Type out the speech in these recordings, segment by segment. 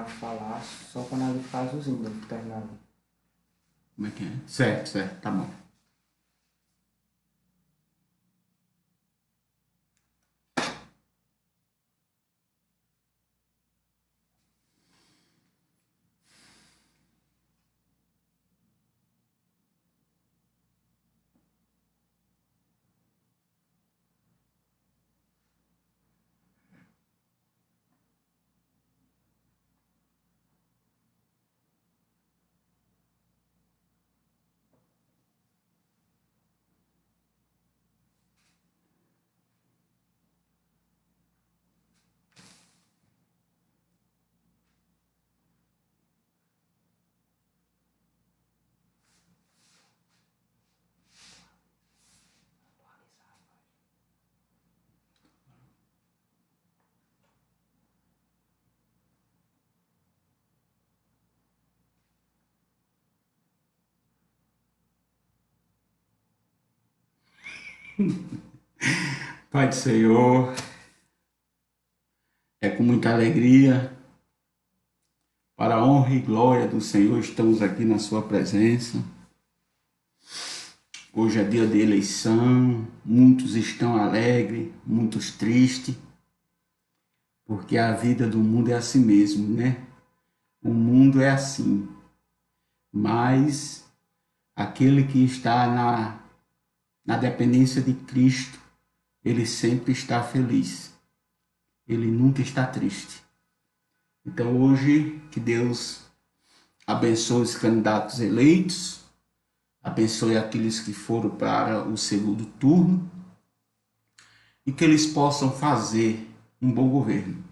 falar só quando ela ficar azulzinho, né? Terminado. Como é que é? Certo, certo, tá bom. Pai do Senhor, é com muita alegria, para a honra e glória do Senhor, estamos aqui na sua presença. Hoje é dia de eleição, muitos estão alegres, muitos tristes, porque a vida do mundo é assim mesmo, né? O mundo é assim, mas aquele que está na dependência de Cristo, ele sempre está feliz, ele nunca está triste. Então hoje, que Deus abençoe os candidatos eleitos, abençoe aqueles que foram para o segundo turno e que eles possam fazer um bom governo.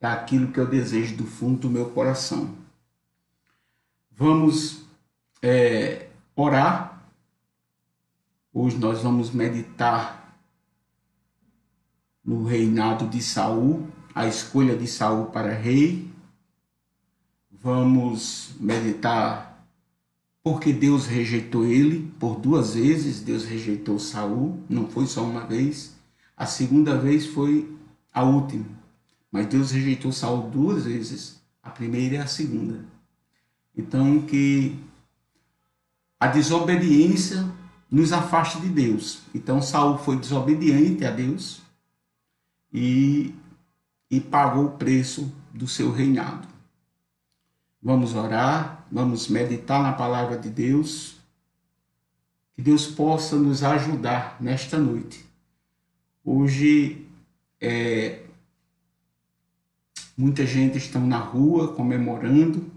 É aquilo que eu desejo do fundo do meu coração. Vamos orar. Hoje nós vamos meditar no reinado de Saul, a escolha de Saul para rei. Vamos meditar porque Deus rejeitou ele por 2 vezes. Deus rejeitou Saul, não foi só uma vez. A segunda vez foi a última. Mas Deus rejeitou Saul 2 vezes, a primeira e a segunda. Então que a desobediência nos afaste de Deus. Então Saul foi desobediente a Deus e pagou o preço do seu reinado. Vamos orar, vamos meditar na palavra de Deus, que Deus possa nos ajudar nesta noite. Hoje, muita gente está na rua comemorando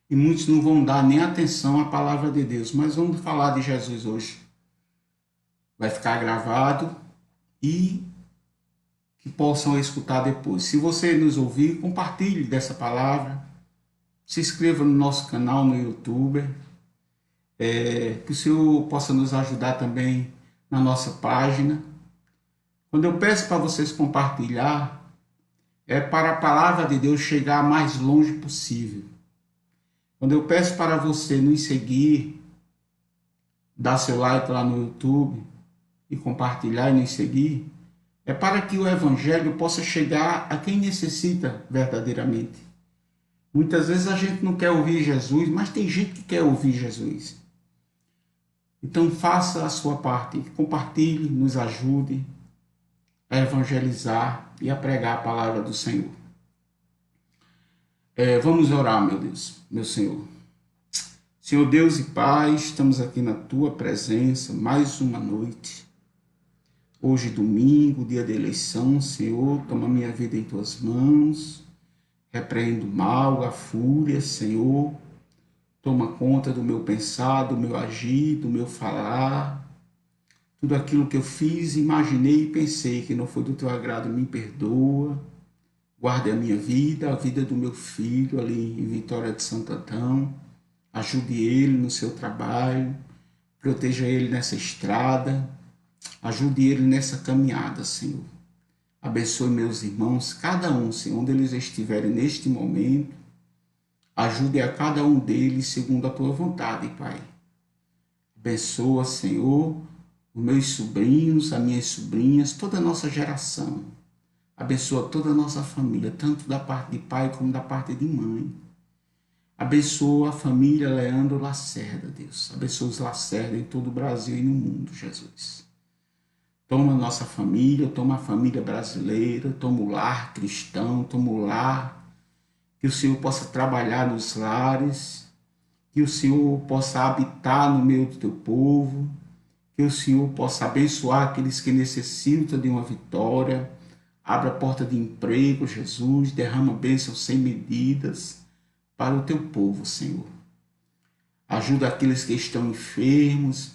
e muitos não vão dar nem atenção à palavra de Deus, mas vamos falar de Jesus hoje. Vai ficar gravado e que possam escutar depois. Se você nos ouvir, compartilhe dessa palavra, se inscreva no nosso canal no YouTube, que o Senhor possa nos ajudar também na nossa página. Quando eu peço para vocês compartilhar, é para a palavra de Deus chegar mais longe possível. Quando eu peço para você nos seguir, dar seu like lá no YouTube e compartilhar e nos seguir, é para que o Evangelho possa chegar a quem necessita verdadeiramente. Muitas vezes a gente não quer ouvir Jesus, mas tem gente que quer ouvir Jesus. Então faça a sua parte, compartilhe, nos ajude a evangelizar e a pregar a palavra do Senhor. Vamos orar, meu Deus, meu Senhor. Senhor Deus e Pai, estamos aqui na Tua presença mais uma noite. Hoje, domingo, dia de eleição, Senhor, toma minha vida em Tuas mãos. Repreendo o mal, a fúria, Senhor. Toma conta do meu pensar, do meu agir, do meu falar. Tudo aquilo que eu fiz, imaginei e pensei que não foi do Teu agrado, me perdoa. Guarde a minha vida, a vida do meu filho ali em Vitória de Santo Antão. Ajude ele no seu trabalho. Proteja ele nessa estrada. Ajude ele nessa caminhada, Senhor. Abençoe meus irmãos, cada um, Senhor, onde eles estiverem neste momento. Ajude a cada um deles segundo a Tua vontade, Pai. Abençoa, Senhor, os meus sobrinhos, as minhas sobrinhas, toda a nossa geração. Abençoa toda a nossa família, tanto da parte de pai como da parte de mãe. Abençoa a família Leandro Lacerda, Deus. Abençoa os Lacerda em todo o Brasil e no mundo, Jesus. Toma a nossa família, toma a família brasileira, toma o lar cristão, toma o lar. Que o Senhor possa trabalhar nos lares, que o Senhor possa habitar no meio do teu povo, que o Senhor possa abençoar aqueles que necessitam de uma vitória. Abra a porta de emprego, Jesus, derrama bênçãos sem medidas para o teu povo, Senhor. Ajuda aqueles que estão enfermos,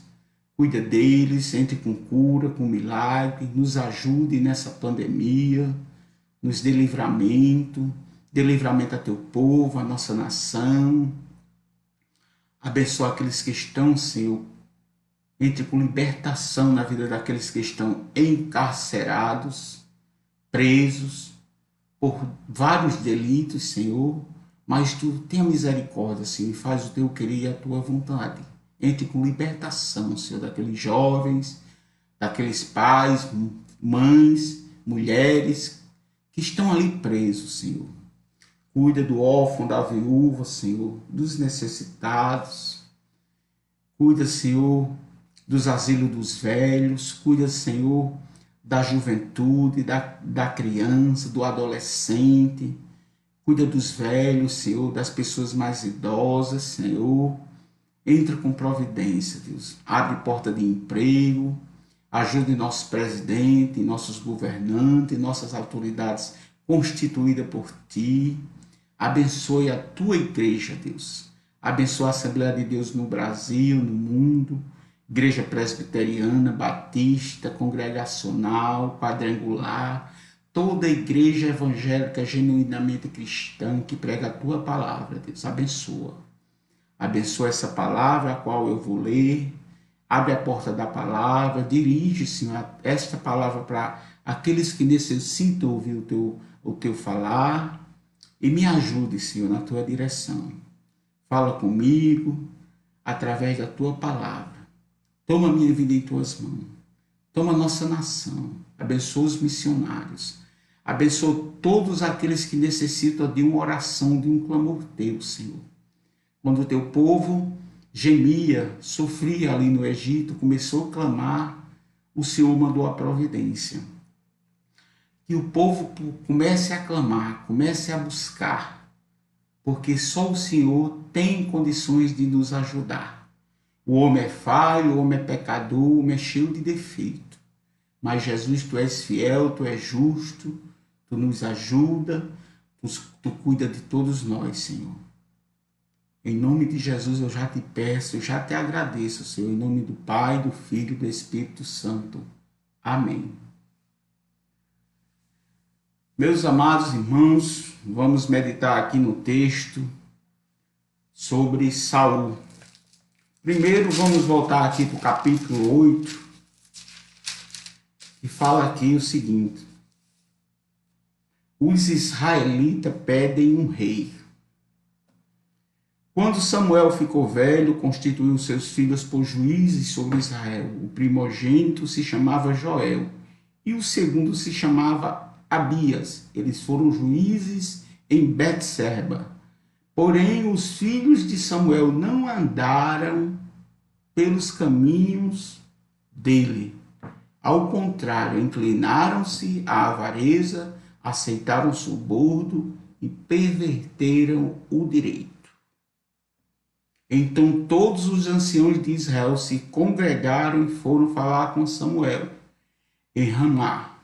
cuida deles, entre com cura, com milagre, nos ajude nessa pandemia, nos dê livramento a teu povo, a nossa nação. Abençoa aqueles que estão, Senhor, entre com libertação na vida daqueles que estão encarcerados, presos por vários delitos, Senhor, mas tu tenha misericórdia, Senhor, e faz o teu querer e a tua vontade. Entre com libertação, Senhor, daqueles jovens, daqueles pais, mães, mulheres que estão ali presos, Senhor. Cuida do órfão, da viúva, Senhor, dos necessitados. Cuida, Senhor, dos asilos dos velhos. Cuida, Senhor, da juventude, da criança, do adolescente. Cuida dos velhos, Senhor, das pessoas mais idosas, Senhor. Entra com providência, Deus. Abre porta de emprego. Ajude nosso presidente, nossos governantes, nossas autoridades constituídas por Ti. Abençoe a Tua igreja, Deus. Abençoa a Assembleia de Deus no Brasil, no mundo. Igreja presbiteriana, batista, congregacional, quadrangular. Toda igreja evangélica genuinamente cristã que prega a Tua palavra, Deus. Abençoa. Abençoa essa palavra a qual eu vou ler. Abre a porta da palavra, dirige, Senhor, esta palavra para aqueles que necessitam ouvir o teu falar. E me ajude, Senhor, na tua direção. Fala comigo através da tua palavra. Toma a minha vida em tuas mãos. Toma a nossa nação. Abençoa os missionários. Abençoa todos aqueles que necessitam de uma oração, de um clamor teu, Senhor. Quando o teu povo gemia, sofria ali no Egito, começou a clamar, o Senhor mandou a providência. Que o povo comece a clamar, comece a buscar, porque só o Senhor tem condições de nos ajudar. O homem é falho, o homem é pecador, o homem é cheio de defeito. Mas Jesus, tu és fiel, tu és justo, tu nos ajuda, tu cuida de todos nós, Senhor. Em nome de Jesus eu já te peço, eu já te agradeço, Senhor, em nome do Pai, do Filho e do Espírito Santo. Amém. Meus amados irmãos, vamos meditar aqui no texto sobre Saul. Primeiro vamos voltar aqui para o capítulo 8, que fala aqui o seguinte: os israelitas pedem um rei. Quando Samuel ficou velho, constituiu seus filhos por juízes sobre Israel. O primogênito se chamava Joel e o segundo se chamava Abias. Eles foram juízes em Betseba. Porém, os filhos de Samuel não andaram pelos caminhos dele. Ao contrário, inclinaram-se à avareza, aceitaram o suborno e perverteram o direito. Então todos os anciãos de Israel se congregaram e foram falar com Samuel em Ramá.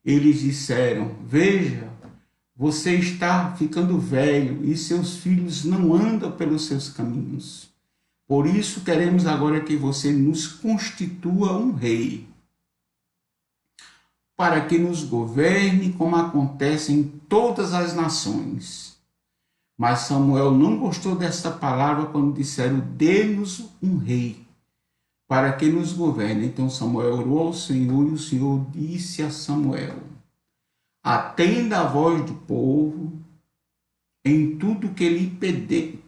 Eles disseram: veja, você está ficando velho e seus filhos não andam pelos seus caminhos. Por isso queremos agora que você nos constitua um rei, para que nos governe como acontece em todas as nações. Mas Samuel não gostou dessa palavra quando disseram: dê-nos um rei, para que nos governe. Então Samuel orou ao Senhor e o Senhor disse a Samuel: atenda a voz do povo em tudo que lhe pedem,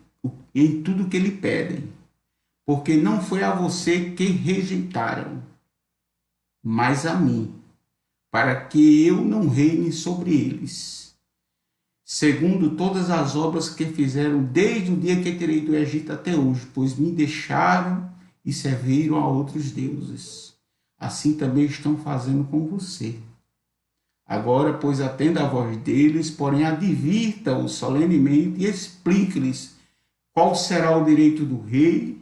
porque não foi a você que rejeitaram, mas a mim, para que eu não reine sobre eles, segundo todas as obras que fizeram desde o dia que tirei do Egito até hoje, pois me deixaram e serviram a outros deuses. Assim também estão fazendo com você. Agora, pois, atenda a voz deles, porém advirta-os solenemente e explique-lhes qual será o direito do rei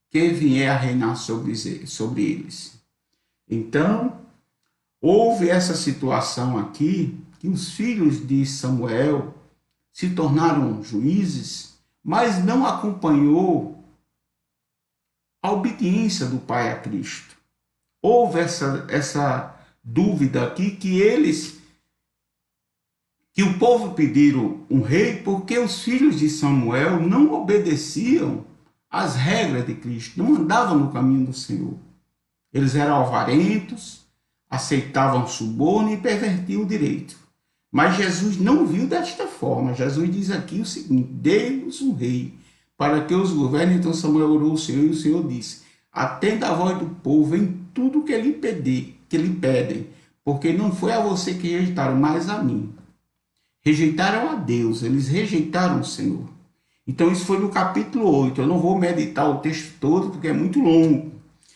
que vier a reinar sobre eles. Então, houve essa situação aqui, que os filhos de Samuel se tornaram juízes, mas não acompanhou a obediência do pai a Cristo. Houve essa dúvida aqui que o povo pediram um rei porque os filhos de Samuel não obedeciam às regras de Cristo, não andavam no caminho do Senhor. Eles eram avarentos, aceitavam suborno e pervertiam o direito. Mas Jesus não viu desta forma. Jesus diz aqui o seguinte: dê-nos um rei, para que os governe. Então Samuel orou ao Senhor e o Senhor disse: atenda a voz do povo em tudo que lhe pedem, porque não foi a você que rejeitaram, mas a mim. Rejeitaram a Deus, eles rejeitaram o Senhor. Então isso foi no capítulo 8. Eu não vou meditar o texto todo, porque é muito longo.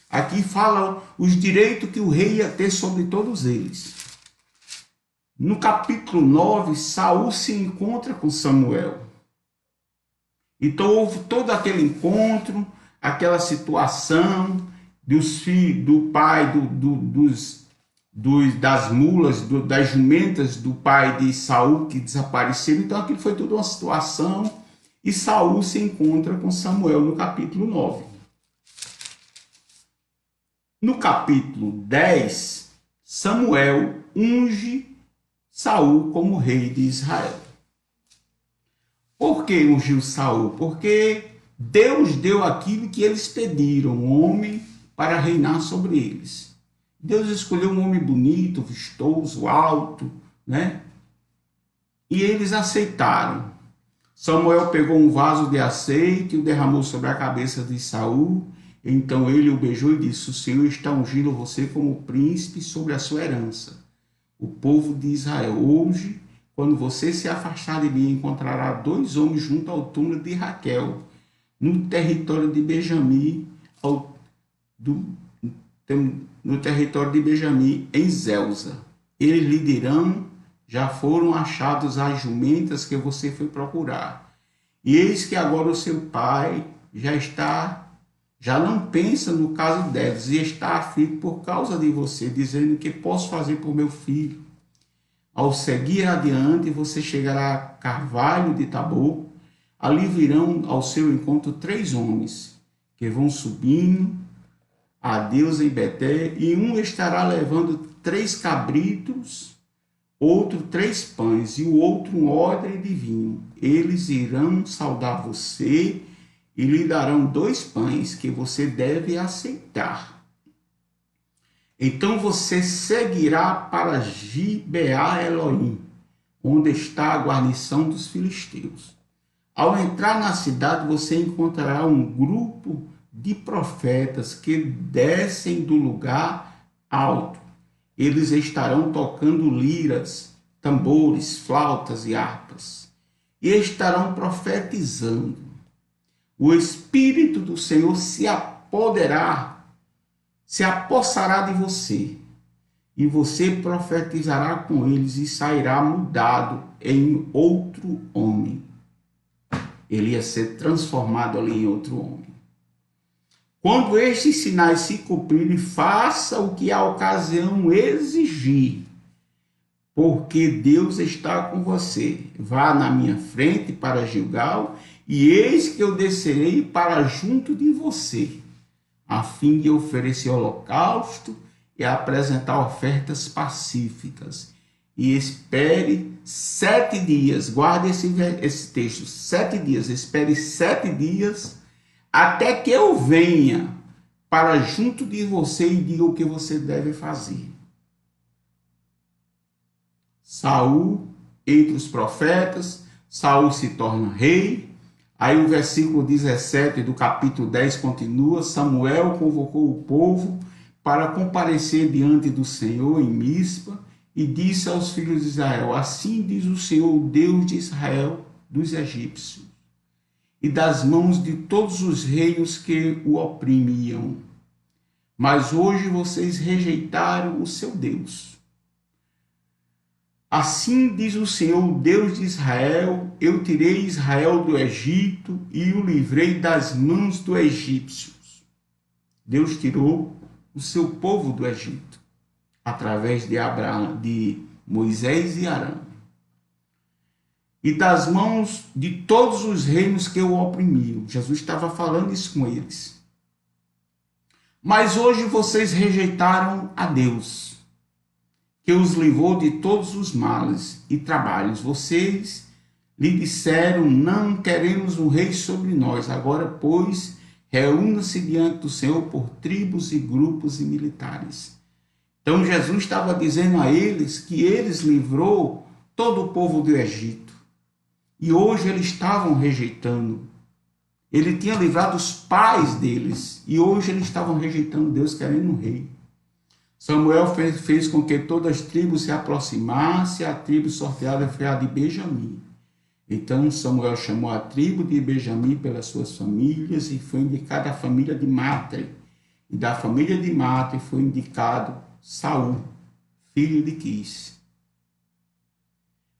Aqui fala os direitos que o rei ia ter sobre todos eles. No capítulo 9, Saul se encontra com Samuel. Então houve todo aquele encontro, aquela situação dos filhos, do pai, das mulas, das jumentas do pai de Saul que desapareceram. Então aquilo foi toda uma situação e Saul se encontra com Samuel no capítulo 9. No capítulo 10, Samuel unge Saul como rei de Israel. Por que ungiu Saul? Porque Deus deu aquilo que eles pediram, um homem para reinar sobre eles. Deus escolheu um homem bonito, vistoso, alto, né? E eles aceitaram. Samuel pegou um vaso de azeite e o derramou sobre a cabeça de Saul. Então ele o beijou e disse: o Senhor está ungindo você como príncipe sobre a sua herança, o povo de Israel. Hoje, quando você se afastar de mim, encontrará 2 homens junto ao túmulo de Raquel, no território de Benjamim, em Zelza. Eles lhe dirão: já foram achados as jumentas que você foi procurar. E eis que agora o seu pai já não pensa no caso delas e está aflito por causa de você, dizendo: que posso fazer por meu filho? Ao seguir adiante, você chegará a Carvalho de Tabor. Ali virão ao seu encontro 3 homens que vão subindo a Deus em Beté, e um estará levando 3 cabritos, outro 3 pães, e o outro um odre de vinho. Eles irão saudar você e lhe darão 2 pães que você deve aceitar. Então você seguirá para Gibeá Elohim, onde está a guarnição dos filisteus. Ao entrar na cidade, você encontrará um grupo de profetas que descem do lugar alto. Eles estarão tocando liras, tambores, flautas e harpas, e estarão profetizando. O Espírito do Senhor se apossará de você, e você profetizará com eles e sairá mudado em outro homem. Ele ia ser transformado ali em outro homem. Quando estes sinais se cumprirem, faça o que a ocasião exigir, porque Deus está com você. Vá na minha frente para Gilgal, e eis que eu descerei para junto de você, a fim de oferecer holocausto e apresentar ofertas pacíficas. E espere 7 dias, guarde esse texto, 7 dias, espere 7 dias, até que eu venha para junto de você e diga o que você deve fazer. Saul, entre os profetas, Saul se torna rei. Aí o versículo 17 do capítulo 10 continua: Samuel convocou o povo para comparecer diante do Senhor em Mispa, e disse aos filhos de Israel: assim diz o Senhor, o Deus de Israel, dos egípcios, e das mãos de todos os reinos que o oprimiam. Mas hoje vocês rejeitaram o seu Deus. Assim diz o Senhor, o Deus de Israel: eu tirei Israel do Egito e o livrei das mãos dos egípcios. Deus tirou o seu povo do Egito, através de Abraão, de Moisés e Arão, e das mãos de todos os reinos que o oprimiam. Jesus estava falando isso com eles. Mas hoje vocês rejeitaram a Deus, que os livrou de todos os males e trabalhos. Vocês lhe disseram: não queremos um rei sobre nós. Agora, pois, reúna-se diante do Senhor por tribos e grupos e militares. Então Jesus estava dizendo a eles que eles livrou todo o povo do Egito. E hoje eles estavam rejeitando. Ele tinha livrado os pais deles. E hoje eles estavam rejeitando Deus, querendo um rei. Samuel fez com que todas as tribos se aproximassem. A tribo sorteada foi a de Benjamim. Então Samuel chamou a tribo de Benjamim pelas suas famílias e foi indicada a família de Matre. E da família de Matre foi indicado Saul, filho de Quis.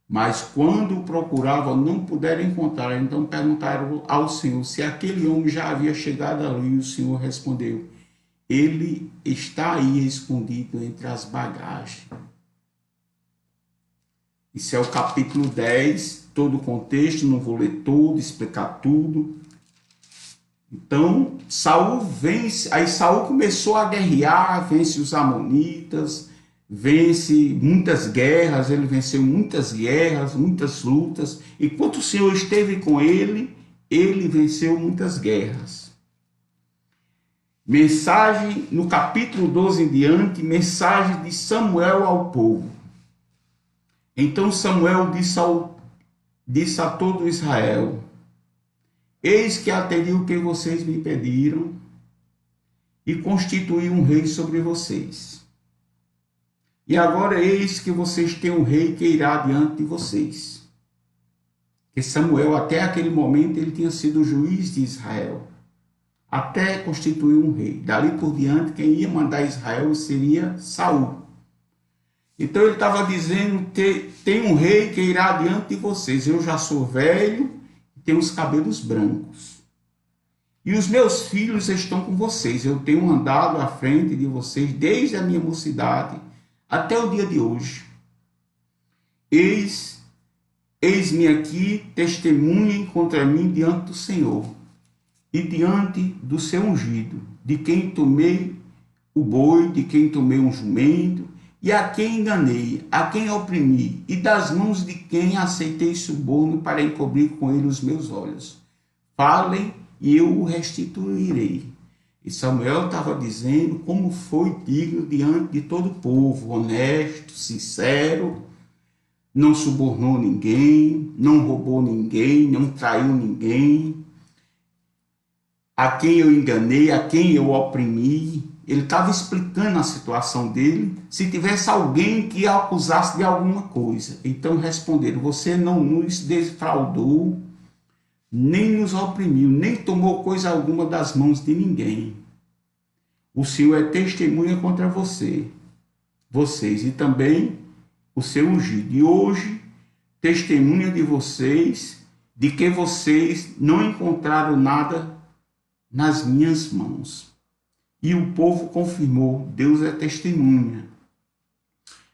Mas quando o procuravam, não puderam encontrar. Então perguntaram ao Senhor se aquele homem já havia chegado ali. E o Senhor respondeu: ele está aí escondido entre as bagagens. Isso é o capítulo 10, todo o contexto, não vou ler todo, explicar tudo. Então, Saul vence, aí Saul começou a guerrear, vence os amonitas, vence muitas guerras, ele venceu muitas guerras, muitas lutas. Enquanto o Senhor esteve com ele, ele venceu muitas guerras. Mensagem, no capítulo 12 em diante, mensagem de Samuel ao povo. Então Samuel disse a todo Israel: eis que atendi o que vocês me pediram e constituí um rei sobre vocês. E agora eis que vocês têm um rei que irá diante de vocês. Que Samuel, até aquele momento, ele tinha sido o juiz de Israel, até constituir um rei. Dali por diante, quem ia mandar Israel seria Saul. Então ele estava dizendo: tem um rei que irá diante de vocês. Eu já sou velho e tenho os cabelos brancos. E os meus filhos estão com vocês. Eu tenho andado à frente de vocês desde a minha mocidade até o dia de hoje. Eis-me aqui, testemunhem contra mim diante do Senhor e diante do seu ungido, de quem tomei o boi, de quem tomei um jumento, e a quem enganei, a quem oprimi, e das mãos de quem aceitei suborno para encobrir com ele os meus olhos. Falem e eu o restituirei. E Samuel estava dizendo como foi digno diante de todo o povo, honesto, sincero, não subornou ninguém, não roubou ninguém, não traiu ninguém, a quem eu enganei, a quem eu oprimi. Ele estava explicando a situação dele, se tivesse alguém que acusasse de alguma coisa. Então responderam: você não nos defraudou, nem nos oprimiu, nem tomou coisa alguma das mãos de ninguém. O Senhor é testemunha contra vocês, e também o seu ungido. E hoje, testemunha de vocês, de que vocês não encontraram nada nas minhas mãos. E o povo confirmou: Deus é testemunha.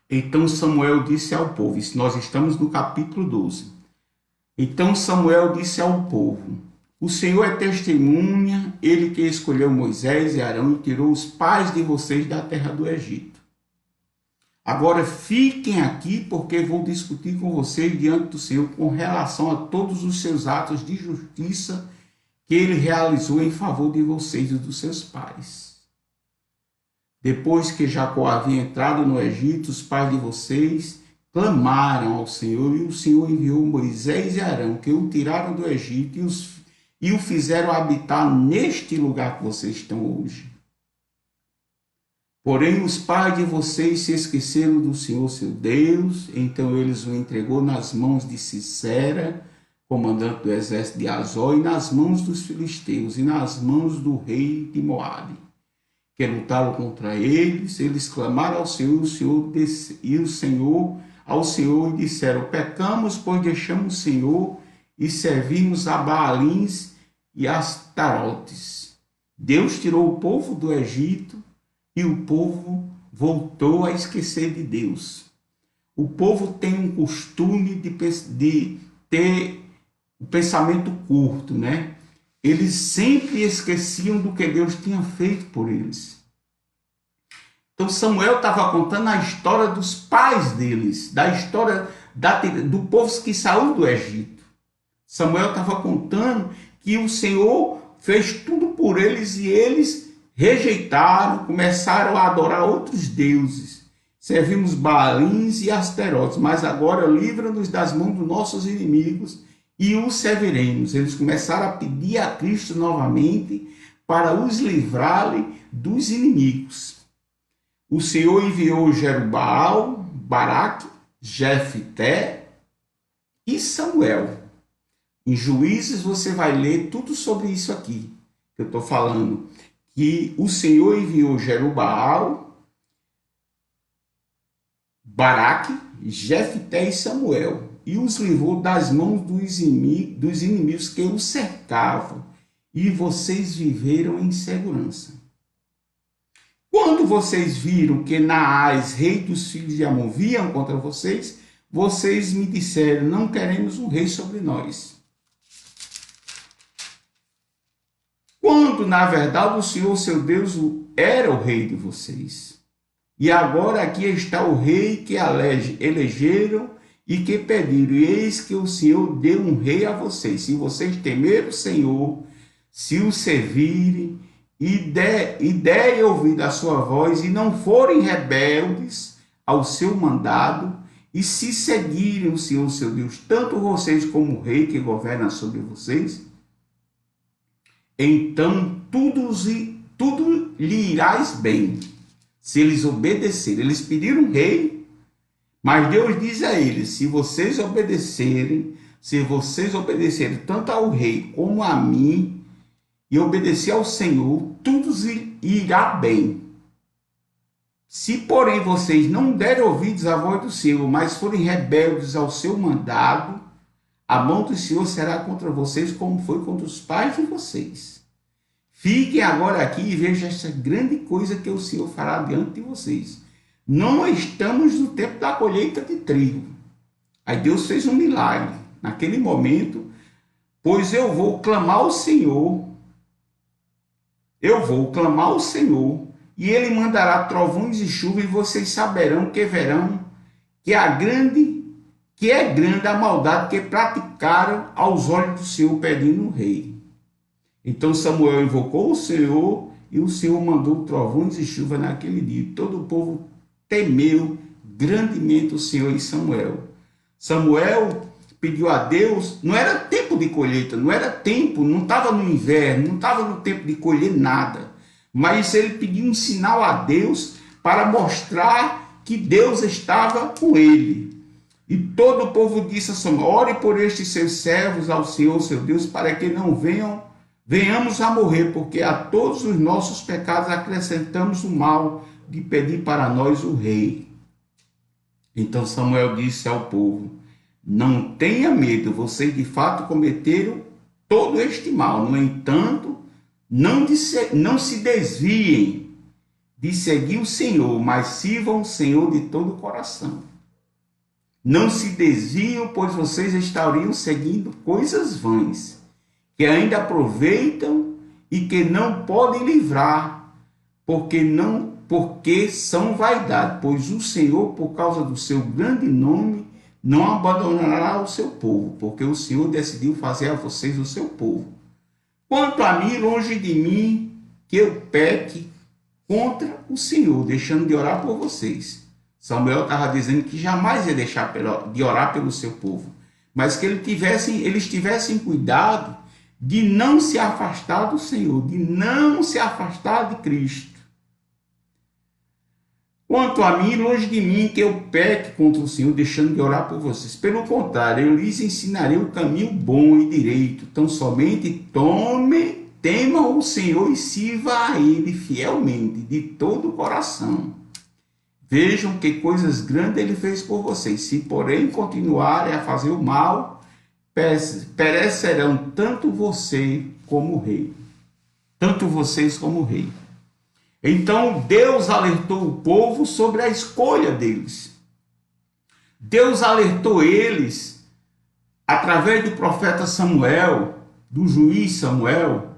Então Samuel disse ao povo, nós estamos no capítulo 12. Então Samuel disse ao povo: o Senhor é testemunha, ele que escolheu Moisés e Arão e tirou os pais de vocês da terra do Egito. Agora fiquem aqui, porque vou discutir com vocês diante do Senhor com relação a todos os seus atos de justiça que ele realizou em favor de vocês e dos seus pais. Depois que Jacó havia entrado no Egito, os pais de vocês clamaram ao Senhor, e o Senhor enviou Moisés e Arão, que o tiraram do Egito e o fizeram habitar neste lugar que vocês estão hoje. Porém, os pais de vocês se esqueceram do Senhor seu Deus, então eles o entregou nas mãos de Sisera, comandante do exército de Azor, e nas mãos dos filisteus, e nas mãos do rei de Moabe, que lutaram contra eles. Eles clamaram ao Senhor, ao Senhor, e disseram: pecamos, pois deixamos o Senhor e servimos a Baalins e Astarotes. Deus tirou o povo do Egito, e o povo voltou a esquecer de Deus. O povo tem um costume de ter o pensamento curto, né? Eles sempre esqueciam do que Deus tinha feito por eles. Então Samuel estava contando a história dos pais deles, da história do povo que saiu do Egito. Samuel estava contando que o Senhor fez tudo por eles e eles rejeitaram, começaram a adorar outros deuses. Servimos Baalins e Asterotes, mas agora livra-nos das mãos dos nossos inimigos e os serviremos. Eles começaram a pedir a Cristo novamente para os livrarem dos inimigos. O Senhor enviou Jerubaal, Baraque, Jefté e Samuel. Em Juízes você vai ler tudo sobre isso aqui que eu estou falando. Que o Senhor enviou Jerubaal, Baraque, Jefté e Samuel, e os livrou das mãos dos inimigos que os cercavam, e vocês viveram em segurança. Quando vocês viram que Naás, rei dos filhos de Amon, vinham contra vocês, vocês me disseram: não queremos um rei sobre nós. Quando, na verdade, o Senhor, seu Deus, era o rei de vocês. E agora aqui está o rei que elegeram e que pediram. E eis que o Senhor deu um rei a vocês. Se vocês temerem o Senhor, se o servirem e derem ouvido à sua voz e não forem rebeldes ao seu mandado, e se seguirem o Senhor, seu Deus, tanto vocês como o rei que governa sobre vocês, então tudo lhe irás bem, se eles obedecerem. Eles pediram um rei, mas Deus diz a eles: se vocês obedecerem tanto ao rei como a mim, e obedecer ao Senhor, tudo irá bem. Se, porém, vocês não derem ouvidos à voz do Senhor, mas forem rebeldes ao seu mandado, a mão do Senhor será contra vocês, como foi contra os pais de vocês. Fiquem agora aqui e vejam essa grande coisa que o Senhor fará diante de vocês. Não estamos no tempo da colheita de trigo. Aí Deus fez um milagre naquele momento, pois eu vou clamar ao Senhor, e ele mandará trovões e chuva, e vocês saberão que verão que é grande a maldade que praticaram aos olhos do Senhor, pedindo um rei. Então Samuel invocou o Senhor, e o Senhor mandou trovões e chuva naquele dia. Todo o povo temeu grandemente o Senhor e Samuel. Samuel pediu a Deus, não era tempo de colheita, não estava no inverno, não estava no tempo de colher nada, mas ele pediu um sinal a Deus para mostrar que Deus estava com ele. E todo o povo disse a Samuel: ore por estes seus servos ao Senhor, seu Deus, para que não venhamos a morrer, porque a todos os nossos pecados acrescentamos o mal de pedir para nós o rei. Então Samuel disse ao povo: não tenha medo, vocês de fato cometeram todo este mal. No entanto, não se desviem de seguir o Senhor, mas sirvam o Senhor de todo o coração. Não se desviem, pois vocês estariam seguindo coisas vãs, que ainda aproveitam e que não podem livrar, porque são vaidade, pois o Senhor, por causa do seu grande nome, não abandonará o seu povo, porque o Senhor decidiu fazer a vocês o seu povo. Quanto a mim, longe de mim que eu peque contra o Senhor, deixando de orar por vocês. Samuel estava dizendo que jamais ia deixar de orar pelo seu povo, mas que eles tivessem cuidado de não se afastar do Senhor, de não se afastar de Cristo. Quanto a mim, longe de mim que eu peque contra o Senhor, deixando de orar por vocês. Pelo contrário, eu lhes ensinarei o caminho bom e direito. Tão somente temam o Senhor e sirva a Ele fielmente, de todo o coração. Vejam que coisas grandes Ele fez por vocês. Se, porém, continuarem a fazer o mal, perecerão tanto você como o rei. Tanto vocês como o rei. Então Deus alertou o povo sobre a escolha deles. Deus alertou eles, através do profeta Samuel, do juiz Samuel,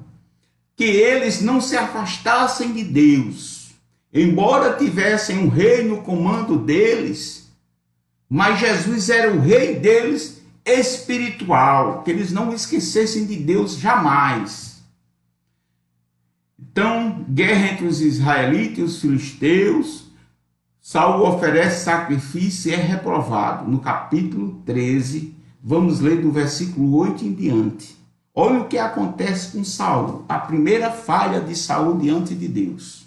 que eles não se afastassem de Deus. Embora tivessem um rei no comando deles, mas Jesus era o rei deles espiritual, que eles não esquecessem de Deus jamais. Então, guerra entre os israelitas e os filisteus, Saul oferece sacrifício e é reprovado. No capítulo 13, vamos ler do versículo 8 em diante. Olha o que acontece com Saul, a primeira falha de Saul diante de Deus.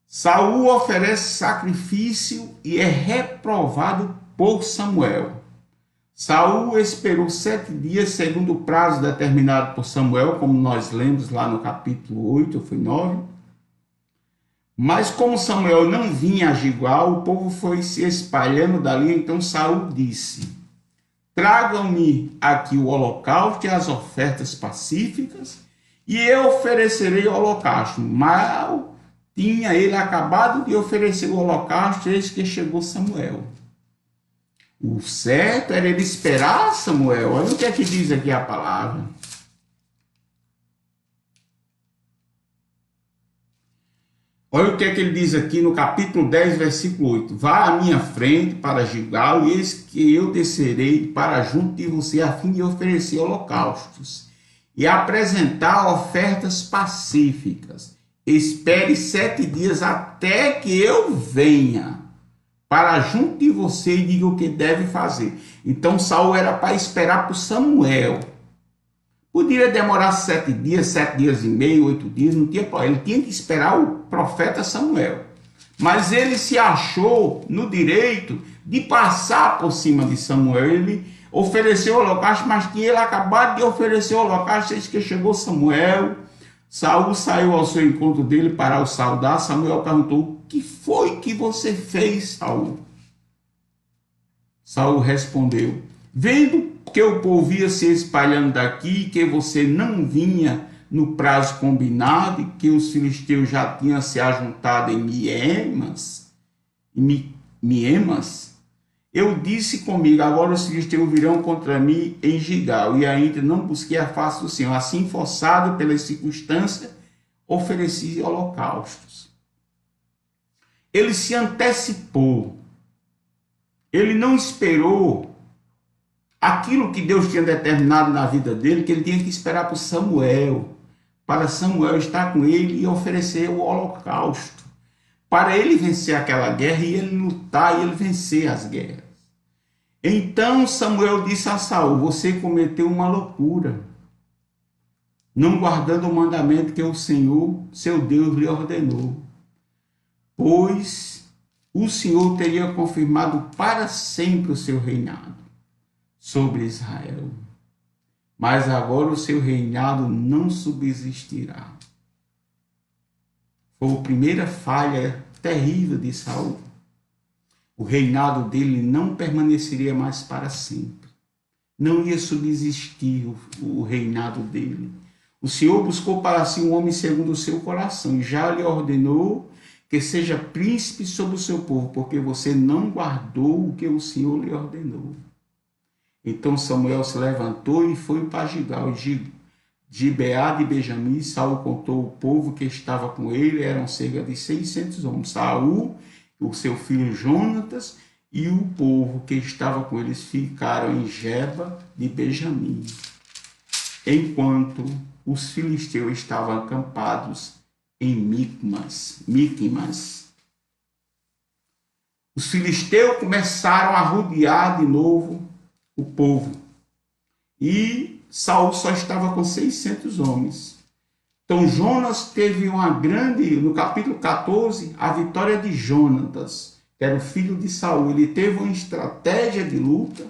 Saul oferece sacrifício e é reprovado por Samuel. Saul esperou 7 dias, segundo o prazo determinado por Samuel, como nós lemos lá no capítulo 8, ou foi 9. Mas como Samuel não vinha a Gilgal, o povo foi se espalhando dali, então Saul disse: tragam-me aqui o holocausto e as ofertas pacíficas, e eu oferecerei o holocausto. Mal tinha ele acabado de oferecer o holocausto, eis que chegou Samuel. O certo era ele esperar Samuel. Olha o que é que diz aqui a palavra. Olha o que é que ele diz aqui no capítulo 10, versículo 8. Vá à minha frente para Gilgal, e eis que eu descerei para junto de você, a fim de oferecer holocaustos e apresentar ofertas pacíficas. Espere 7 dias até que eu venha para junto de você e diga o que deve fazer. Então Saul era para esperar por Samuel. Poderia demorar 7 dias, 7 dias e meio, 8 dias, não tinha problema. Ele tinha que esperar o profeta Samuel. Mas ele se achou no direito de passar por cima de Samuel. Ele ofereceu o holocausto, mas tinha ele acabado de oferecer o holocausto, desde que chegou Samuel. Saul saiu ao seu encontro dele para o saudar. Samuel perguntou: o que foi que você fez, Saul? Saul respondeu: vendo que o povo ia se espalhando daqui, que você não vinha no prazo combinado, e que os filisteus já tinham se ajuntado em Miemas, eu disse comigo: agora os filisteus virão contra mim em Gilgal, e ainda não busquei a face do Senhor. Assim, forçado pelas circunstâncias, ofereci holocaustos. Ele se antecipou. Ele não esperou aquilo que Deus tinha determinado na vida dele, que ele tinha que esperar por Samuel, para Samuel estar com ele e oferecer o holocausto, para ele vencer aquela guerra e ele lutar e ele vencer as guerras. Então Samuel disse a Saul: você cometeu uma loucura, não guardando o mandamento que o Senhor, seu Deus, lhe ordenou, pois o Senhor teria confirmado para sempre o seu reinado sobre Israel. Mas agora o seu reinado não subsistirá. Foi a primeira falha terrível de Saul. O reinado dele não permaneceria mais para sempre. Não ia subsistir o reinado dele. O Senhor buscou para si um homem segundo o seu coração e já lhe ordenou que seja príncipe sobre o seu povo, porque você não guardou o que o Senhor lhe ordenou. Então Samuel se levantou e foi para Gilgal. Gibeá de Benjamim, Saul contou o povo que estava com ele, eram cerca de 600 homens. Saul, o seu filho Jonatas e o povo que estava com eles ficaram em Geba de Benjamim, enquanto os filisteus estavam acampados em Miqumas. Os filisteus começaram a rodear de novo o povo. E Saul só estava com 600 homens. Então Jonas teve uma grande, no capítulo 14, a vitória de Jonatas, que era o filho de Saul. Ele teve uma estratégia de luta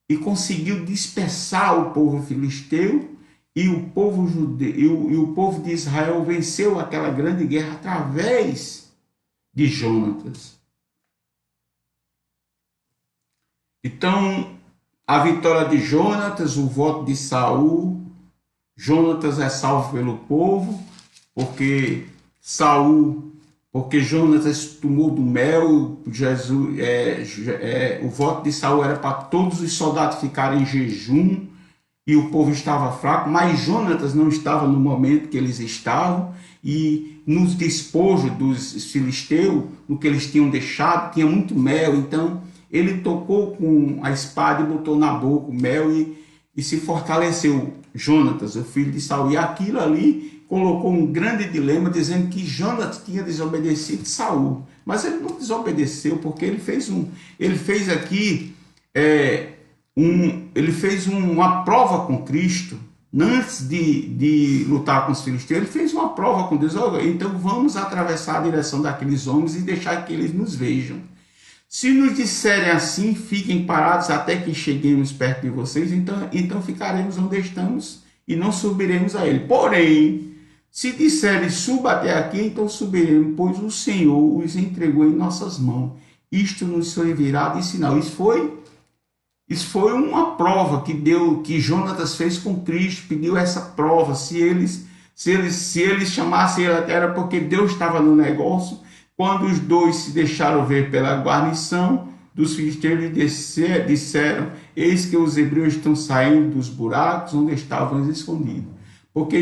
e conseguiu dispersar o povo filisteu, e o povo judeu e o povo de Israel venceu aquela grande guerra através de Jonatas. Então, a vitória de Jonatas, o voto de Saul, Jonatas é salvo pelo povo, porque Jonatas tomou do mel. O voto de Saul era para todos os soldados ficarem em jejum, e o povo estava fraco, mas Jonatas não estava no momento que eles estavam, e nos despojos dos filisteus, no que eles tinham deixado, tinha muito mel. Então ele tocou com a espada e botou na boca o mel, e se fortaleceu Jonatas, o filho de Saul. E aquilo ali colocou um grande dilema, dizendo que Jonatas tinha desobedecido Saul. Mas ele não desobedeceu, porque ele fez uma prova com Cristo. Antes de lutar com os filisteus, ele fez uma prova com Deus. Então vamos atravessar a direção daqueles homens e deixar que eles nos vejam. Se nos disserem assim, fiquem parados até que cheguemos perto de vocês, então ficaremos onde estamos e não subiremos a ele. Porém, se disserem, suba até aqui, então subiremos, pois o Senhor os entregou em nossas mãos. Isto nos servirá de sinal. Isso foi uma prova que Jonatas fez com Cristo, pediu essa prova. Se eles chamassem ele, era porque Deus estava no negócio. Quando os dois se deixaram ver pela guarnição dos filisteus, disseram: eis que os hebreus estão saindo dos buracos onde estavam escondidos. Porque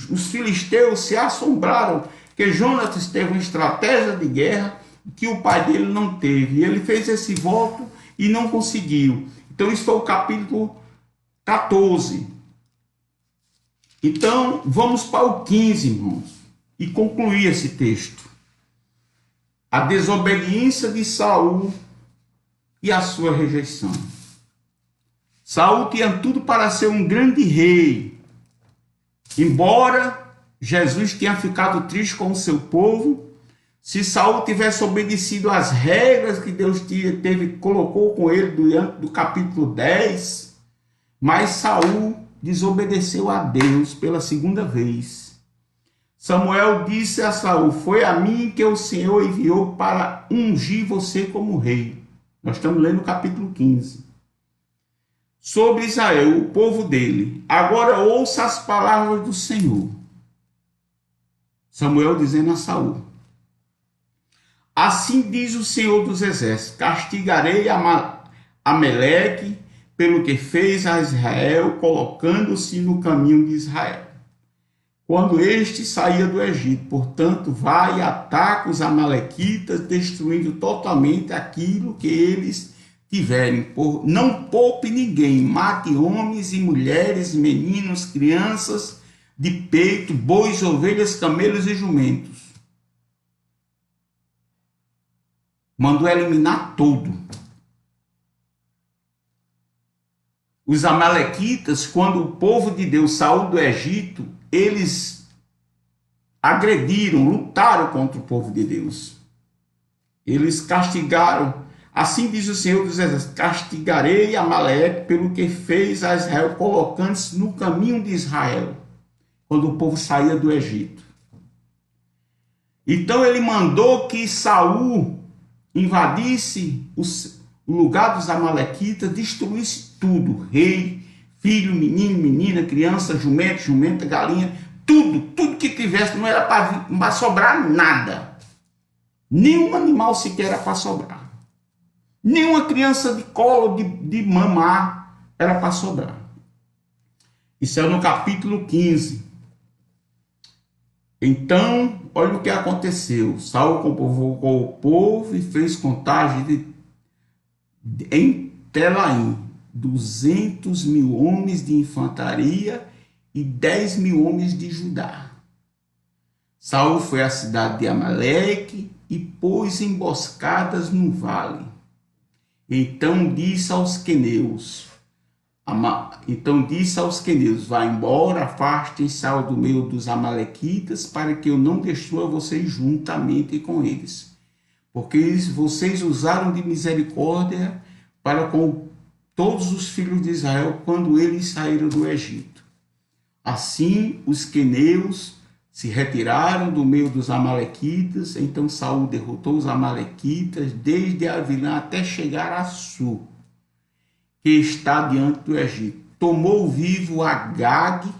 os filisteus se assombraram que Jonatas teve uma estratégia de guerra que o pai dele não teve. E ele fez esse voto e não conseguiu. Então, isso foi o capítulo 14. Então, vamos para o 15, irmãos, e concluir esse texto. A desobediência de Saul e a sua rejeição. Saul tinha tudo para ser um grande rei. Embora Jesus tenha ficado triste com o seu povo, se Saul tivesse obedecido às regras que Deus colocou com ele diante do capítulo 10, mas Saul desobedeceu a Deus pela segunda vez. Samuel disse a Saul: foi a mim que o Senhor enviou para ungir você como rei. Nós estamos lendo o capítulo 15. Sobre Israel, o povo dele. Agora ouça as palavras do Senhor. Samuel dizendo a Saul: assim diz o Senhor dos Exércitos: castigarei Amaleque pelo que fez a Israel, colocando-se no caminho de Israel, quando este saía do Egito. Portanto, vai e ataca os amalequitas, destruindo totalmente aquilo que eles tiverem. Não poupe ninguém, mate homens e mulheres, meninos, crianças de peito, bois, ovelhas, camelos e jumentos. Mandou eliminar tudo. Os amalequitas, quando o povo de Deus saiu do Egito, eles agrediram, lutaram contra o povo de Deus. Eles castigaram. Assim diz o Senhor dos Exércitos: castigarei Amaleque pelo que fez a Israel, colocando-se no caminho de Israel, quando o povo saía do Egito. Então ele mandou que Saul invadisse o lugar dos amalequitas, destruísse tudo: rei, filho, menino, menina, criança, jumento, jumenta, galinha, tudo que tivesse. Não era para sobrar nada. Nenhum animal sequer era para sobrar. Nenhuma criança de colo, de mamar, era para sobrar. Isso é no capítulo 15. Então, olha o que aconteceu. Saul convocou o povo e fez contagem em Telaim: 200.000 homens de infantaria e 10.000 homens de Judá. Saul foi à cidade de Amaleque e pôs emboscadas no vale. Então disse aos queneus: Então disse aos queneus: vá embora, afastem-se do meio dos amalequitas, para que eu não destrua vocês juntamente com eles. Porque vocês usaram de misericórdia para com todos os filhos de Israel quando eles saíram do Egito. Assim os queneus se retiraram do meio dos amalequitas. Então Saul derrotou os amalequitas desde Avilã até chegar a Sul, que está diante do Egito. Tomou vivo Agag.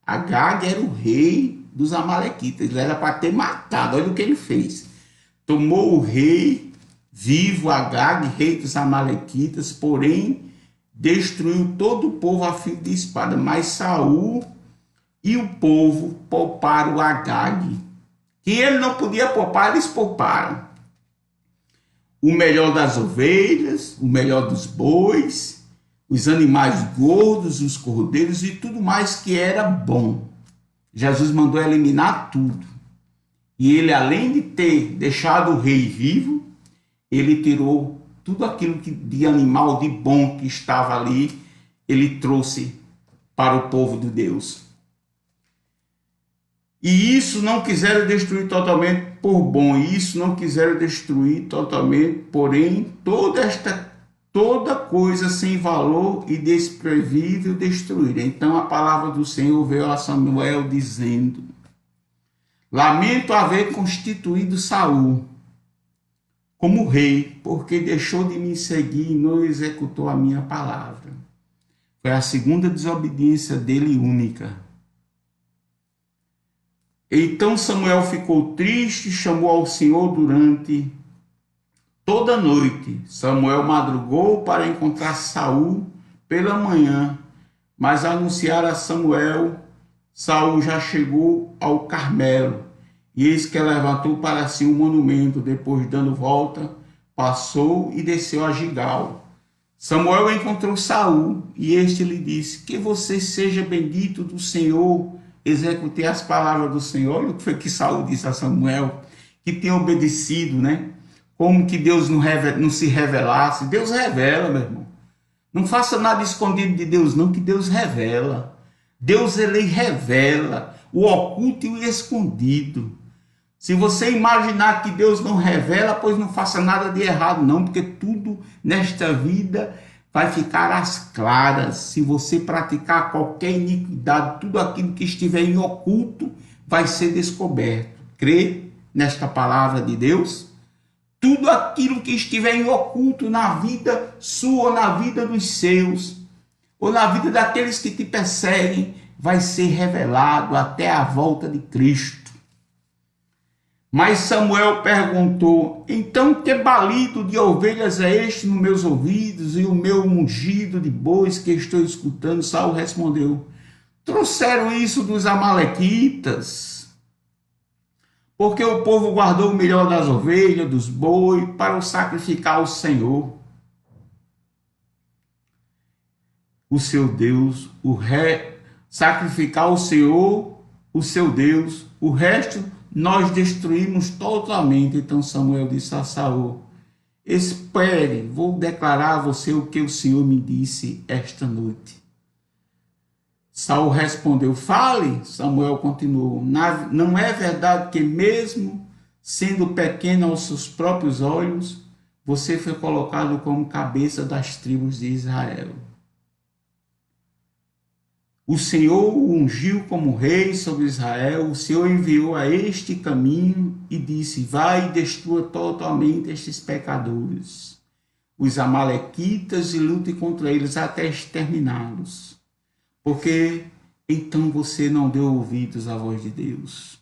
Agag era o rei dos amalequitas. Ele era para ter matado. Olha o que ele fez. Tomou o rei vivo Agag, rei dos amalequitas, porém destruiu todo o povo a fio de espada. Mas Saul e o povo pouparam Agag. Que ele não podia poupar, eles pouparam. O melhor das ovelhas, o melhor dos bois, os animais gordos, os cordeiros e tudo mais que era bom. Jesus mandou eliminar tudo. E ele, além de ter deixado o rei vivo, ele tirou tudo aquilo de animal de bom que estava ali, ele trouxe para o povo de Deus. E isso não quiseram destruir totalmente por bom, isso não quiseram destruir totalmente, porém toda coisa sem valor e desprevível destruir. Então a palavra do Senhor veio a Samuel dizendo: lamento haver constituído Saul como rei, porque deixou de me seguir e não executou a minha palavra. Foi a segunda desobediência dele única. Então Samuel ficou triste e chamou ao Senhor durante toda a noite. Samuel madrugou para encontrar Saul pela manhã, mas anunciaram a Samuel: Saul já chegou ao Carmelo. E eis que levantou para si um monumento, depois dando volta, passou e desceu a Gigal. Samuel encontrou Saul e este lhe disse: que você seja bendito do Senhor. Executei as palavras do Senhor. Olha o que foi que Saul disse a Samuel, que tinha obedecido, né? Como que Deus não se revelasse. Deus revela, meu irmão. Não faça nada escondido de Deus, não, que Deus revela. Deus, ele revela o oculto e o escondido. Se você imaginar que Deus não revela, pois não faça nada de errado, não, porque tudo nesta vida vai ficar às claras. Se você praticar qualquer iniquidade, tudo aquilo que estiver em oculto vai ser descoberto. Crê nesta palavra de Deus? Tudo aquilo que estiver em oculto na vida sua, ou na vida dos seus, ou na vida daqueles que te perseguem, vai ser revelado até a volta de Cristo. Mas Samuel perguntou: então que balido de ovelhas é este nos meus ouvidos e o meu ungido de bois que estou escutando? Saul respondeu: trouxeram isso dos amalequitas, porque o povo guardou o melhor das ovelhas, dos bois, para o sacrificar ao Senhor, o seu Deus, sacrificar ao Senhor, o seu Deus, o resto nós destruímos totalmente. Então Samuel disse a Saul: espere, vou declarar a você o que o Senhor me disse esta noite. Saul respondeu: fale. Samuel continuou: não é verdade que mesmo sendo pequeno aos seus próprios olhos, você foi colocado como cabeça das tribos de Israel? O Senhor o ungiu como rei sobre Israel. O Senhor enviou a este caminho e disse: vai e destrua totalmente estes pecadores, os amalequitas, e lute contra eles até exterminá-los. Porque então você não deu ouvidos à voz de Deus.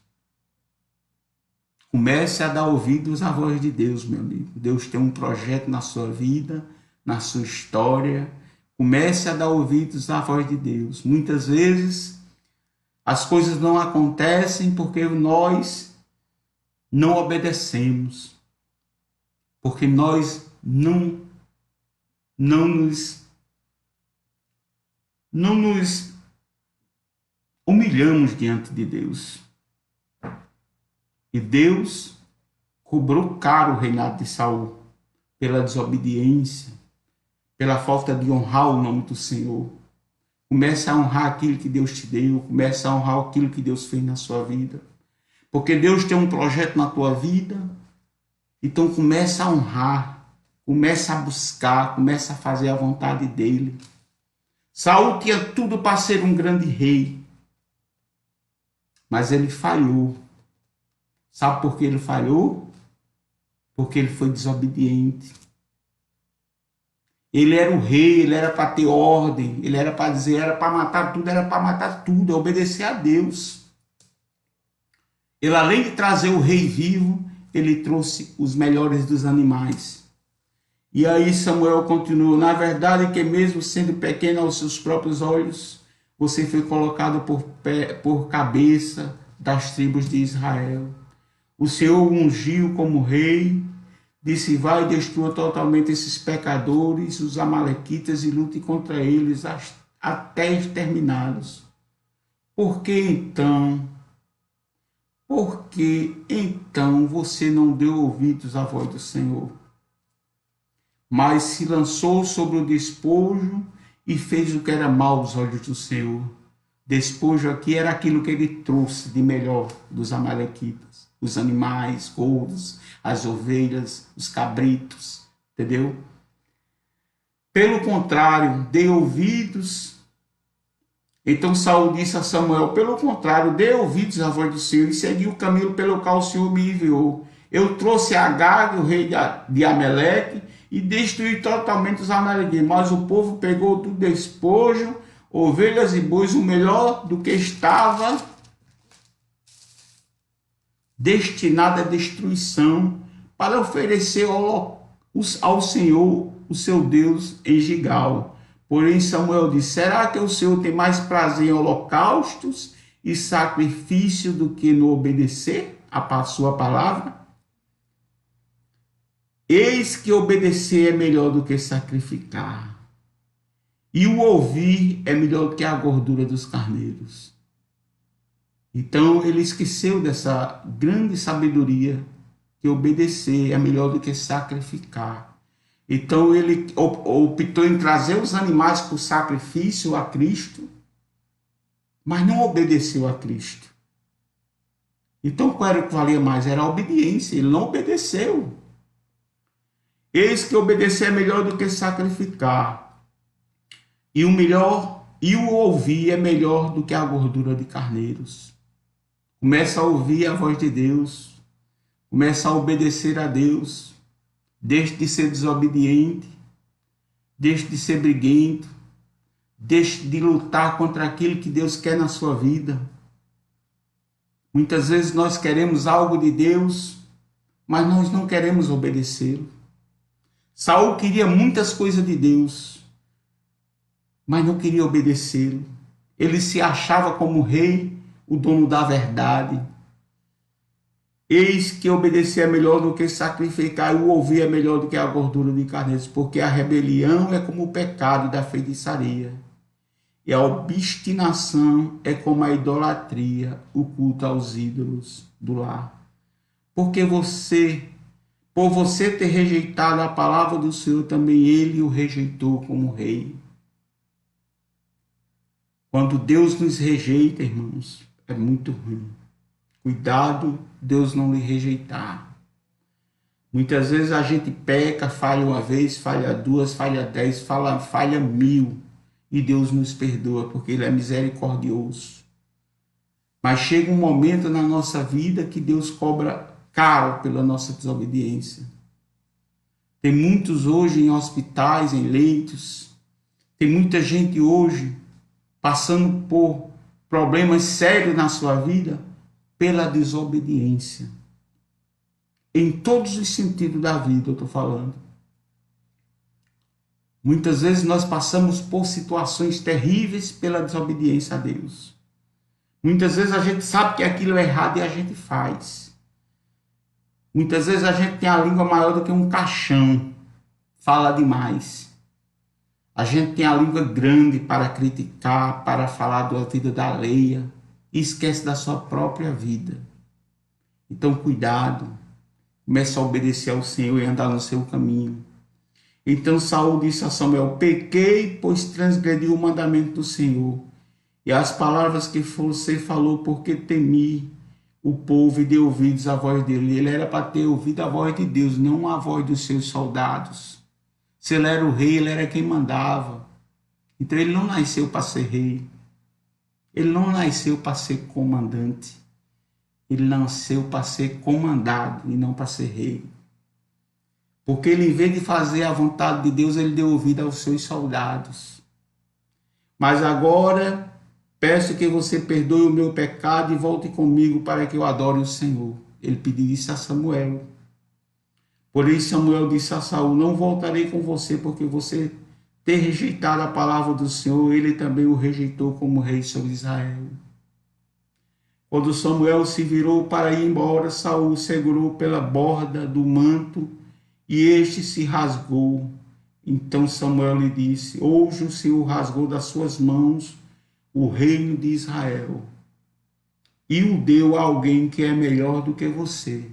Comece a dar ouvidos à voz de Deus, meu amigo. Deus tem um projeto na sua vida, na sua história. Comece a dar ouvidos à voz de Deus. Muitas vezes as coisas não acontecem porque nós não obedecemos, porque nós não nos humilhamos diante de Deus. E Deus cobrou caro o reinado de Saul pela desobediência, pela falta de honrar o nome do Senhor. Comece a honrar aquilo que Deus te deu. Comece a honrar aquilo que Deus fez na sua vida. Porque Deus tem um projeto na tua vida. Então comece a honrar. Comece a buscar. Comece a fazer a vontade dele. Saul tinha tudo para ser um grande rei. Mas ele falhou. Sabe por que ele falhou? Porque ele foi desobediente. Ele era o rei, ele era para ter ordem, ele era para dizer, era para matar tudo, é obedecer a Deus. Ele, além de trazer o rei vivo, ele trouxe os melhores dos animais. E aí Samuel continuou, na verdade que mesmo sendo pequeno aos seus próprios olhos, você foi colocado por cabeça das tribos de Israel. O Senhor o ungiu como rei, disse, vai e destrua totalmente esses pecadores, os amalequitas, e lute contra eles até exterminá-los. Por que então você não deu ouvidos à voz do Senhor? Mas se lançou sobre o despojo e fez o que era mal aos olhos do Senhor. Despojo aqui era aquilo que ele trouxe de melhor dos amalequitas. Os animais, gordos, as ovelhas, os cabritos, entendeu? Pelo contrário, dê ouvidos. Então Saul disse a Samuel, pelo contrário, dê ouvidos à voz do Senhor e segui o caminho pelo qual o Senhor me enviou. Eu trouxe Agag, o rei de Amaleque, e destruí totalmente os amalequitas, mas o povo pegou do despojo, ovelhas e bois, o melhor do que estava destinado à destruição, para oferecer ao Senhor, o seu Deus, em Gigal. Porém Samuel disse, será que o Senhor tem mais prazer em holocaustos e sacrifício do que no obedecer a sua palavra? Eis que obedecer é melhor do que sacrificar, e o ouvir é melhor do que a gordura dos carneiros. Então ele esqueceu dessa grande sabedoria, que obedecer é melhor do que sacrificar. Então ele optou em trazer os animais por sacrifício a Cristo, mas não obedeceu a Cristo. Então qual era o que valia mais? Era a obediência, ele não obedeceu. Eis que obedecer é melhor do que sacrificar, e o ouvir é melhor do que a gordura de carneiros. Começa a ouvir a voz de Deus, começa a obedecer a Deus, deixe de ser desobediente, deixe de ser briguento, deixe de lutar contra aquilo que Deus quer na sua vida. Muitas vezes nós queremos algo de Deus, mas nós não queremos obedecê-lo. Saul queria muitas coisas de Deus, mas não queria obedecê-lo. Ele se achava como rei, o dono da verdade. Eis que obedecer é melhor do que sacrificar, e o ouvir é melhor do que a gordura de carneiros, porque a rebelião é como o pecado da feitiçaria, e a obstinação é como a idolatria, o culto aos ídolos do lar. Por você ter rejeitado a palavra do Senhor, também ele o rejeitou como rei. Quando Deus nos rejeita, irmãos, é muito ruim. Cuidado, Deus não lhe rejeitar. Muitas vezes a gente peca, falha uma vez, falha duas, falha 10, falha 1000, e Deus nos perdoa, porque Ele é misericordioso. Mas chega um momento na nossa vida que Deus cobra caro pela nossa desobediência. Tem muitos hoje em hospitais, em leitos, tem muita gente hoje passando por problemas sérios na sua vida pela desobediência. Em todos os sentidos da vida eu estou falando. Muitas vezes nós passamos por situações terríveis pela desobediência a Deus. Muitas vezes a gente sabe que aquilo é errado e a gente faz. Muitas vezes a gente tem a língua maior do que um caixão, fala demais. A gente tem a língua grande para criticar, para falar da vida da alheia, e esquece da sua própria vida. Então cuidado, comece a obedecer ao Senhor e andar no seu caminho. Então Saul disse a Samuel: pequei, pois transgredi o mandamento do Senhor. E as palavras que você falou, porque temi o povo e dei ouvidos à voz dele. Ele era para ter ouvido a voz de Deus, não a voz dos seus soldados. Se ele era o rei, ele era quem mandava. Então ele não nasceu para ser rei. Ele não nasceu para ser comandante. Ele nasceu para ser comandado e não para ser rei. Porque ele, em vez de fazer a vontade de Deus, ele deu ouvido aos seus soldados. Mas agora peço que você perdoe o meu pecado e volte comigo para que eu adore o Senhor. Ele pediu isso a Samuel. Porém Samuel disse a Saul: não voltarei com você, porque você ter rejeitado a palavra do Senhor, ele também o rejeitou como rei sobre Israel. Quando Samuel se virou para ir embora, Saul segurou pela borda do manto e este se rasgou. Então Samuel lhe disse: hoje o Senhor rasgou das suas mãos o reino de Israel e o deu a alguém que é melhor do que você.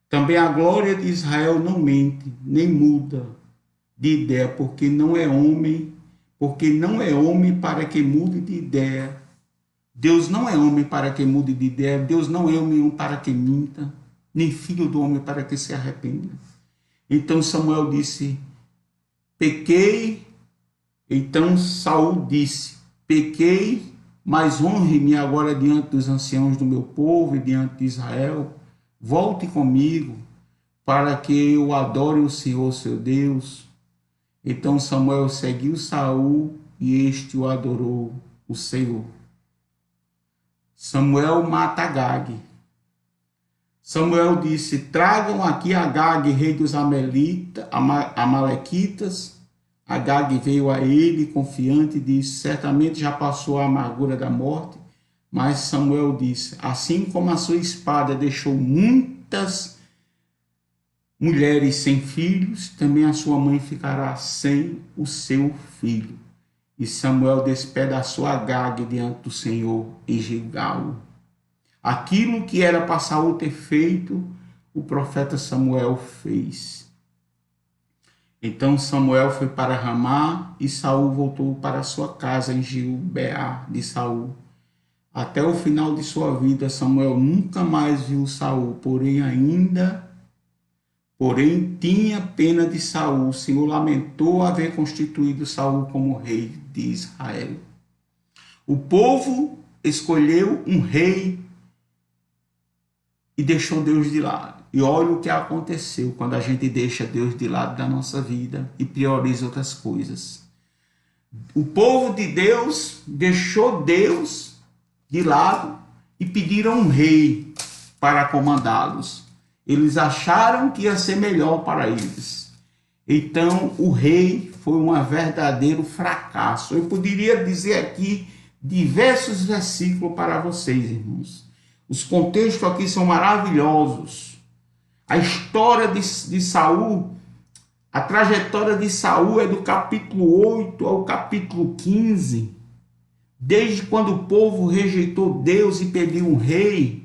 Também a glória de Israel não mente, nem muda de ideia, porque não é homem para que mude de ideia. Deus não é homem para que mude de ideia, Deus não é homem para que minta, nem filho do homem para que se arrependa. Então Samuel disse: pequei. Então Saul disse: pequei, mas honre-me agora diante dos anciãos do meu povo e diante de Israel. Volte comigo para que eu adore o Senhor, seu Deus. Então Samuel seguiu Saul e este o adorou, o Senhor. Samuel mata Agag. Samuel disse: tragam aqui Agag, rei dos Amalequitas. Agag veio a ele confiante e disse: certamente já passou a amargura da morte. Mas Samuel disse: assim como a sua espada deixou muitas mulheres sem filhos, também a sua mãe ficará sem o seu filho. E Samuel despedaçou Agag diante do Senhor em Gilgal. Aquilo que era para Saul ter feito, o profeta Samuel fez. Então Samuel foi para Ramá e Saul voltou para sua casa em Gibeá de Saul. Até o final de sua vida, Samuel nunca mais viu Saul, porém tinha pena de Saul. O Senhor lamentou haver constituído Saul como rei de Israel. O povo escolheu um rei e deixou Deus de lado. E olha o que aconteceu quando a gente deixa Deus de lado da nossa vida e prioriza outras coisas. O povo de Deus deixou Deus de lado e pediram um rei para comandá-los. Eles acharam que ia ser melhor para eles. Então o rei foi um verdadeiro fracasso. Eu poderia dizer aqui diversos versículos para vocês, irmãos. Os contextos aqui são maravilhosos. A história de Saul, a trajetória de Saul é do capítulo 8 ao capítulo 15. Desde quando o povo rejeitou Deus e pediu um rei.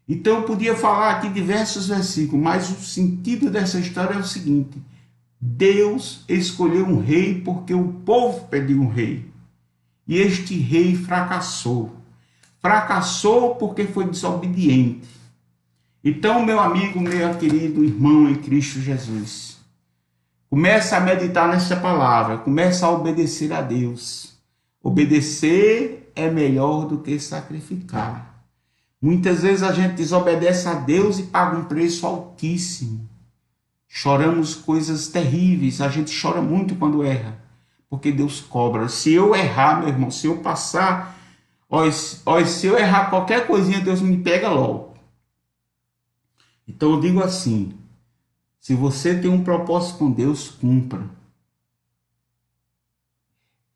Então eu podia falar aqui diversos versículos, mas o sentido dessa história é o seguinte: Deus escolheu um rei porque o povo pediu um rei. E este rei fracassou. Fracassou porque foi desobediente. Então, meu amigo, meu querido irmão em Cristo Jesus, comece a meditar nessa palavra, comece a obedecer a Deus. Obedecer é melhor do que sacrificar. Muitas vezes a gente desobedece a Deus e paga um preço altíssimo. Choramos coisas terríveis, a gente chora muito quando erra, porque Deus cobra. Se eu errar, meu irmão, se eu passar, se eu errar qualquer coisinha, Deus me pega logo. Então eu digo assim: se você tem um propósito com Deus, cumpra.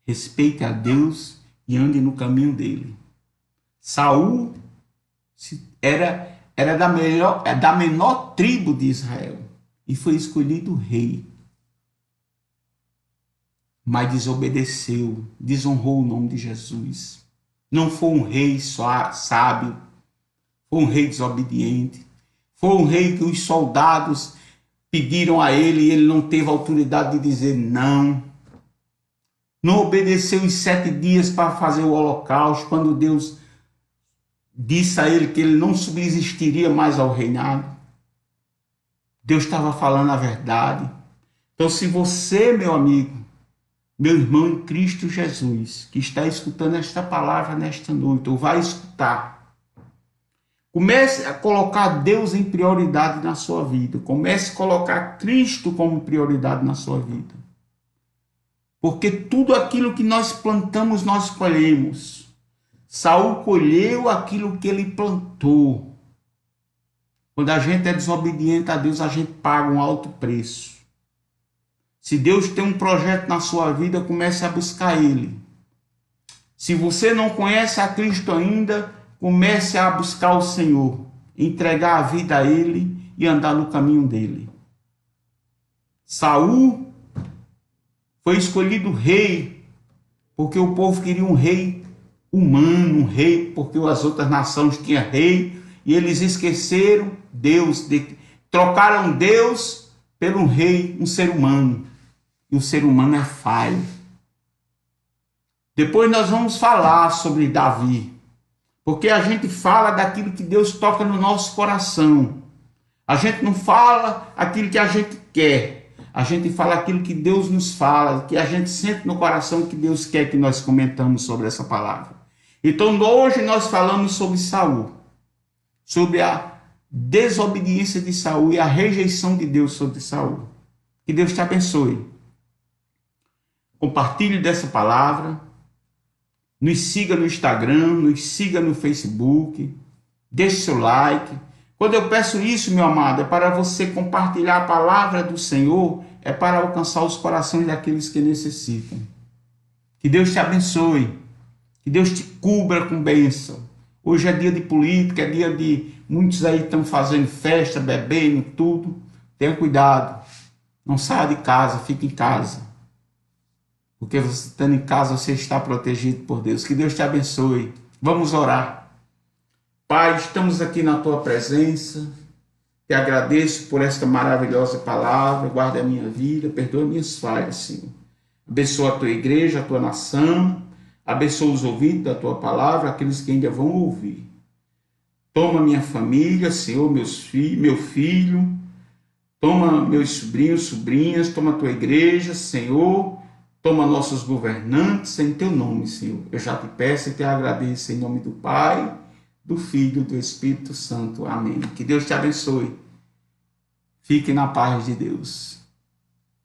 Respeite a Deus e ande no caminho dele. Saul era da menor tribo de Israel e foi escolhido rei. Mas desobedeceu, desonrou o nome de Jesus. Não foi um rei só sábio, foi um rei desobediente. Foi um rei que os soldados pediram a ele e ele não teve autoridade de dizer não. Não obedeceu os 7 dias para fazer o holocausto, quando Deus disse a ele que ele não subsistiria mais ao reinado. Deus estava falando a verdade. Então, se você, meu amigo, meu irmão em Cristo Jesus, que está escutando esta palavra nesta noite, ou vai escutar, comece a colocar Deus em prioridade na sua vida. Comece a colocar Cristo como prioridade na sua vida. Porque tudo aquilo que nós plantamos, nós colhemos. Saul colheu aquilo que ele plantou. Quando a gente é desobediente a Deus, a gente paga um alto preço. Se Deus tem um projeto na sua vida, comece a buscar Ele. Se você não conhece a Cristo ainda, comece a buscar o Senhor, entregar a vida a Ele e andar no caminho dele. Saul foi escolhido rei, porque o povo queria um rei humano, um rei, porque as outras nações tinham rei, e eles esqueceram Deus, trocaram Deus pelo rei, um ser humano. E o ser humano é falho. Depois nós vamos falar sobre Davi, porque a gente fala daquilo que Deus toca no nosso coração. A gente não fala aquilo que a gente quer, a gente fala aquilo que Deus nos fala, que a gente sente no coração que Deus quer que nós comentamos sobre essa palavra. Então hoje nós falamos sobre Saul, sobre a desobediência de Saul e a rejeição de Deus sobre Saul. Que Deus te abençoe. Compartilhe dessa palavra, nos siga no Instagram, nos siga no Facebook, deixe seu like. Quando eu peço isso, meu amado, é para você compartilhar a palavra do Senhor, é para alcançar os corações daqueles que necessitam. Que Deus te abençoe, que Deus te cubra com bênção. Hoje é dia de política, é dia de muitos aí estão fazendo festa, bebendo, tudo. Tenha cuidado, não saia de casa, fique em casa. Porque você estando em casa, você está protegido por Deus. Que Deus te abençoe. Vamos orar. Pai, estamos aqui na tua presença. Te agradeço por esta maravilhosa palavra. Guarda a minha vida, perdoa minhas falhas, Senhor. Abençoa a tua igreja, a tua nação. Abençoa os ouvintes da tua palavra, aqueles que ainda vão ouvir. Toma minha família, Senhor, meu filho. Toma meus sobrinhos, sobrinhas. Toma a tua igreja, Senhor. Toma nossos governantes em teu nome, Senhor. Eu já te peço e te agradeço em nome do Pai, do Filho e do Espírito Santo. Amém. Que Deus te abençoe. Fique na paz de Deus.